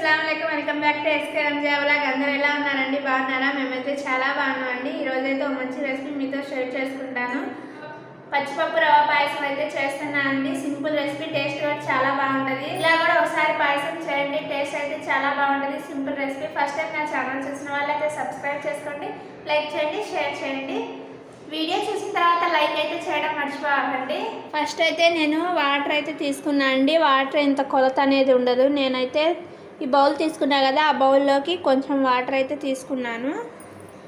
अस्सलाम वालेकुम welcome back to SKM జాబ్లాగ్ అందరూ ఎలా ఉన్నారండి బాగున్నారా మేమైతే చాలా బాగున్నామండి ఈ రోజు అయితే ఒక మంచి రెసిపీ మీతో షేర్ చేసుకుంటాను పచ్చిపప్పు రవ్వ పాయసం అయితే చేస్తున్నానండి సింపుల్ రెసిపీ టేస్ట్ కూడా చాలా బాగుంటది ఇలా కూడా ఒకసారి పాయసం చేయండి టేస్ట్ అయితే చాలా బాగుంటది సింపుల్ రెసిపీ ఫస్ట్ టైం నా ఛానల్ చూసిన వాళ్ళైతే సబ్స్క్రైబ్ చేసుకోండి లైక్ చేయండి షేర్ చేయండి వీడియో చూసిన తర్వాత లైక్ అయితే చేయడం మర్చిపోకండి ఫస్ట్ అయితే నేను వాటర్ అయితే తీసుకున్నాను అండి వాటర్ ఇంత కొలత అనేది ఉండదు నేనైతే ఈ బౌల్ తీసుకున్నా కదా ఆ బౌల్లోకి కొంచెం వాటర్ అయితే తీసుకున్నాను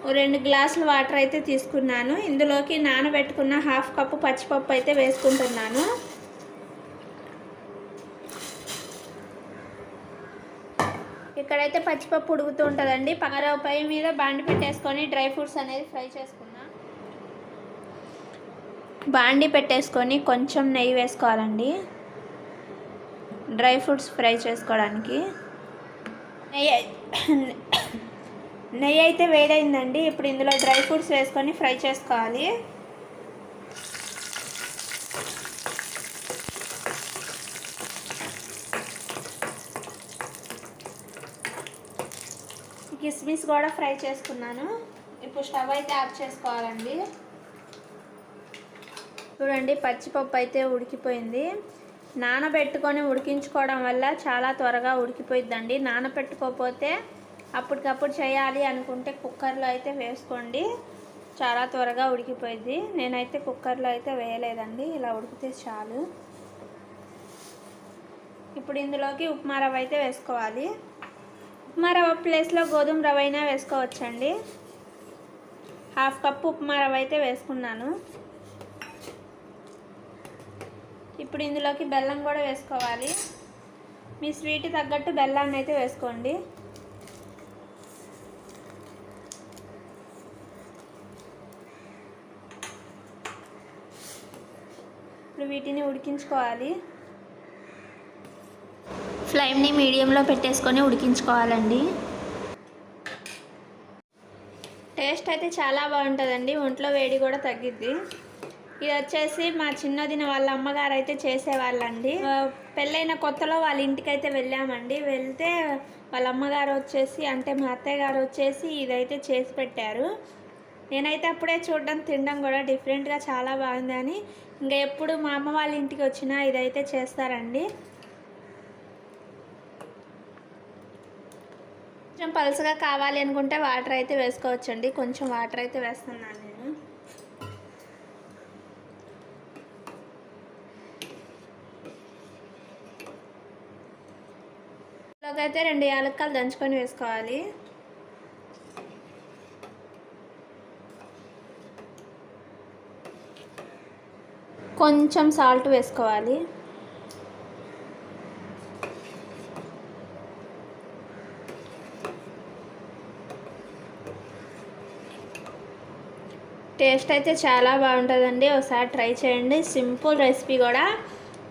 2 గ్లాసులు వాటర్ అయితే తీసుకున్నాను ఇందులోకి నానబెట్టుకున్న హాఫ్ కప్పు పచ్చిపప్పు అయితే వేసుకుంటున్నాను ఇక్కడైతే పచ్చిపప్పు ఉడుకుతూ ఉంటుందండి పగరవ పై మీద బాండి పెట్టేసుకొని డ్రై ఫ్రూట్స్ అనేది ఫ్రై చేసుకున్నాను బాండి పెట్టేసుకొని కొంచెం నెయ్యి వేసుకోవాలండి డ్రై ఫ్రూట్స్ ఫ్రై చేసుకోవడానికి నెయ్యి అయితే వేడైందండి ఇప్పుడు ఇందులో డ్రై ఫ్రూట్స్ వేసుకొని ఫ్రై చేసుకోవాలి కిస్మిస్ కూడా ఫ్రై చేసుకున్నాను ఇప్పుడు స్టవ్ అయితే ఆఫ్ చేసుకోవాలండి చూడండి పచ్చిపప్పు అయితే ఉడికిపోయింది నానబెట్టుకొని ఉడికించుకోవడం వల్ల చాలా త్వరగా ఉడికిపోయిద్దండి నానబెట్టుకోకపోతే అప్పటికప్పుడు చేయాలి అనుకుంటే కుక్కర్లో అయితే వేసుకోండి చాలా త్వరగా ఉడికిపోయిద్ది నేనైతే కుక్కర్లో అయితే వేయలేదండి ఇలా ఉడికితే చాలు ఇప్పుడు ఇందులోకి ఉప్మా రవ్వ అయితే వేసుకోవాలి ఉప్మా రవ్వ ప్లేస్లో గోధుమ రవ్వ అయినా వేసుకోవచ్చండి హాఫ్ కప్పు ఉప్మా రవ్వ అయితే వేసుకున్నాను ఇప్పుడు ఇందులోకి బెల్లం కూడా వేసుకోవాలి మీ స్వీట్ తగ్గట్టు బెల్లాన్ని అయితే వేసుకోండి ఇప్పుడు వీటిని ఉడికించుకోవాలి ఫ్లేమ్ని మీడియంలో పెట్టేసుకొని ఉడికించుకోవాలండి టేస్ట్ అయితే చాలా బాగుంటుందండి ఒంట్లో వేడి కూడా తగ్గిద్ది ఇది వచ్చేసి మా చిన్నదిన వాళ్ళ అమ్మగారు అయితే చేసేవాళ్ళండి పెళ్ళైన కొత్తలో వాళ్ళ ఇంటికి అయితే వెళ్ళామండి వెళ్తే వాళ్ళ అమ్మగారు వచ్చేసి అంటే మా అత్తయ్య గారు వచ్చేసి ఇదైతే చేసి పెట్టారు నేనైతే అప్పుడే చూడడం తినడం కూడా డిఫరెంట్గా చాలా బాగుంది అని ఇంకా ఎప్పుడు మా అమ్మ వాళ్ళ ఇంటికి వచ్చినా ఇదైతే చేస్తారండి కొంచెం పలుసగా కావాలి అనుకుంటే వాటర్ అయితే వేసుకోవచ్చండి కొంచెం వాటర్ అయితే వేస్తున్నాను నేను అయితే 2 యాలక్కాయలు దంచుకొని వేసుకోవాలి కొంచెం సాల్ట్ వేసుకోవాలి టేస్ట్ అయితే చాలా బాగుంటుందండి ఒకసారి ట్రై చేయండి సింపుల్ రెసిపీ కూడా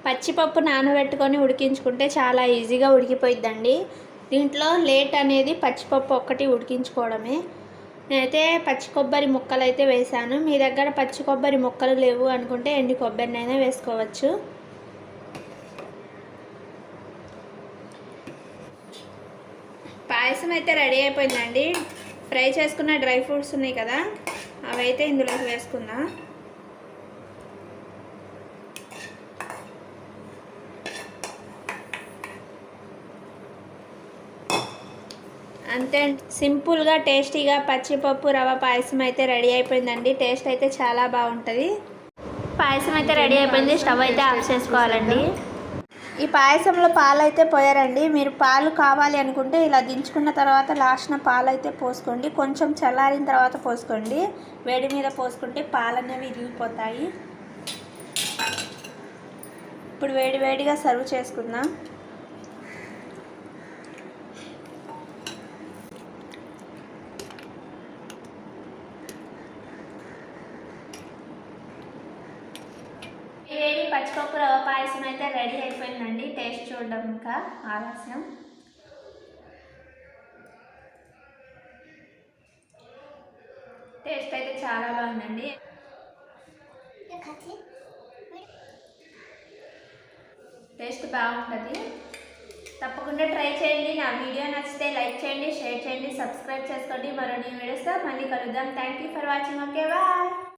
పచ్చిపప్పు నానబెట్టుకొని ఉడికించుకుంటే చాలా ఈజీగా ఉడికిపోయిద్దండి దీంట్లో లేట్ అనేది పచ్చిపప్పు ఒక్కటి ఉడికించుకోవడమే నేనైతే పచ్చి కొబ్బరి ముక్కలు అయితే వేసాను మీ దగ్గర పచ్చి కొబ్బరి ముక్కలు లేవు అనుకుంటే ఎండు కొబ్బరినైనా వేసుకోవచ్చు పాయసం అయితే రెడీ అయిపోయిందండి ఫ్రై చేసుకున్న డ్రై ఫ్రూట్స్ ఉన్నాయి కదా అవి అయితే ఇందులోకి వేసుకుందాం అంతే సింపుల్గా టేస్టీగా పచ్చిపప్పు రవ్వ పాయసం అయితే రెడీ అయిపోయిందండి టేస్ట్ అయితే చాలా బాగుంటుంది పాయసం అయితే రెడీ అయిపోయింది స్టవ్ అయితే ఆఫ్ చేసుకోవాలండి ఈ పాయసంలో పాలు అయితే పోయారండి మీరు పాలు కావాలి అనుకుంటే ఇలా దించుకున్న తర్వాత లాస్ట్న పాలు అయితే పోసుకోండి కొంచెం చల్లారిన తర్వాత పోసుకోండి వేడి మీద పోసుకుంటే పాలు అనేవి విరిగిపోతాయి ఇప్పుడు వేడివేడిగా సర్వ్ చేసుకుందాం పచ్చిపప్పు రవ్వ పాయసం అయితే రెడీ అయిపోయిందండి టేస్ట్ చూడడం ఇంకా ఆలస్యం టేస్ట్ అయితే చాలా బాగుందండి టేస్ట్ బాగుంటుంది తప్పకుండా ట్రై చేయండి. నా వీడియో నచ్చితే లైక్ చేయండి, షేర్ చేయండి, సబ్స్క్రైబ్ చేసుకోండి. మరో న్యూ వీడియోస్తో మళ్ళీ కలుద్దాం. Thank you for watching. Okay bye.